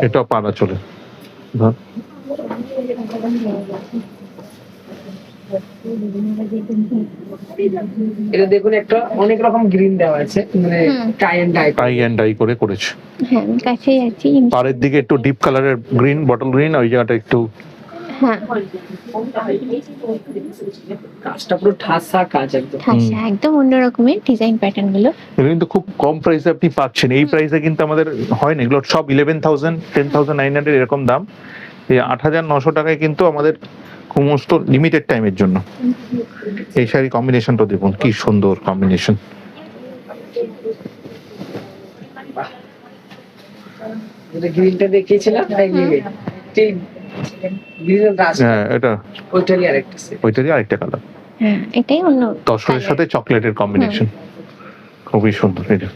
এটা পাড়া চলে ধর এটা দেখুন একটা অনেক রকম গ্রিন দেওয়া আছে, মানে টাই এন্ড ডাই করে করেছে। হ্যাঁ আমি কাছে যাচ্ছি। পাড়ের দিকে একটু ডিপ কালারের গ্রিন, বটল গ্রিন, ওই জায়গাটা একটু হ্যাঁ কাজটা পুরো ঠাসা কাজ একদম। ঠাসা একদম অন্যরকমের ডিজাইন প্যাটার্ন গুলো। এগুলো কিন্তু খুব কম প্রাইসে আপনি পাচ্ছেন। এই প্রাইসে কিন্তু আমাদের হয় না, এগুলো সব 11,000 10,900 এরকম দাম। এই 8,900 টাকায় কিন্তু আমাদের সমস্ত লিমিটেড টাইমের জন্য। এই শাড়ি কম্বিনেশনটা দেখুন কি সুন্দর কম্বিনেশন। এটা গ্রিনটা দেখিয়েছিলাম, ঠিক গ্রিনের রাস্ট। হ্যাঁ এটা ওইটারই আরেকটা কালার। হ্যাঁ এটাই অন্য তসরের সাথে চকলেটের কম্বিনেশন, খুবই সুন্দর এটা।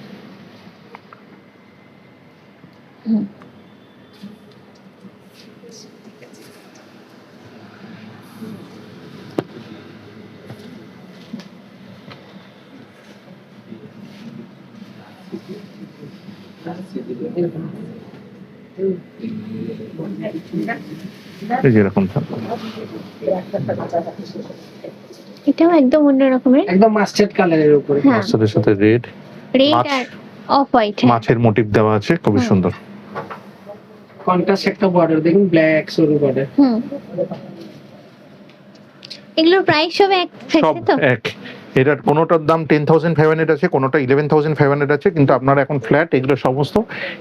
এই যেরকম এটাও একদম অন্য রকমের, একদম মাস্টার্ড কালারের উপরে, মাস্টারের সাথে রেড আর অফ হোয়াইট মাছের মোটিভ দেওয়া আছে, খুবই সুন্দর। কন্ট্রাস্ট একটা বর্ডার দেখুন, ব্ল্যাক সরু বর্ডার। এগুলোর প্রাইস সব এক থাকছে তো? এক। এটার কোনোটার দাম 10,500 আছে, কোনোটা 11,500 আছে, কিন্তু আপনারা এখন ফ্ল্যাট এগুলো সমস্ত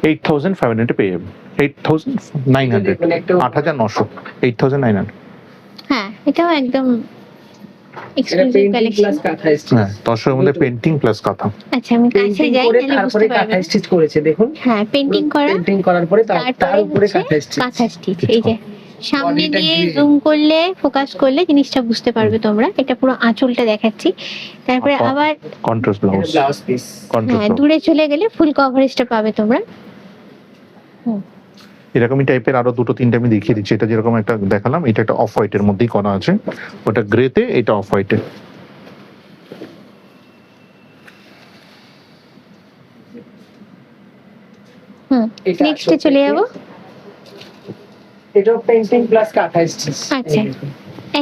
8,500 পেয়ে যাবেন। 8,900, 8,900, 8,900। হ্যাঁ এটাও একদম এক্সক্লুসিভ কালেকশন। হ্যাঁ, তসরের মধ্যে পেইন্টিং প্লাস কাঁথা। আচ্ছা আমি কাছে যাই তাহলে বুঝতে পারবেন। কাঁথা স্টিচ করেছে দেখুন। হ্যাঁ পেইন্টিং করার পরে তার উপরে কাঁথা স্টিচ। এই যে সামনে দিয়ে জুম করলে, ফোকাস করলে জিনিসটা বুঝতে পারবে তোমরা। এটা পুরো আঁচলটা দেখাচ্ছি, তারপরে আবার কন্ট্রাস্ট ব্লাউজ পিস। হ্যাঁ দূরে চলে গেলে ফুল কভারেজটা পাবে তোমরা। এরকমই টাইপের আরো দুটো তিনটে আমি দেখিয়ে দিচ্ছি। এটা যেরকম একটা দেখালাম, এটা একটা অফ হোয়াইটের মধ্যেই করা আছে, ওটা গ্রেতে, এটা অফ হোয়াইটে। নেক্সটে চলে যাব। এটা পেইন্টিং প্লাস কাঁথা স্টিচ। আচ্ছা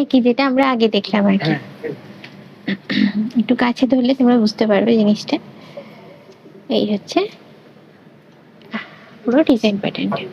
একই যেটা আমরা আগে দেখলাম আর কি। একটু কাছে ধরলে তোমরা বুঝতে পারবে জিনিসটা। এই হচ্ছে পুরো ডিজাইন প্যাটার্নটা।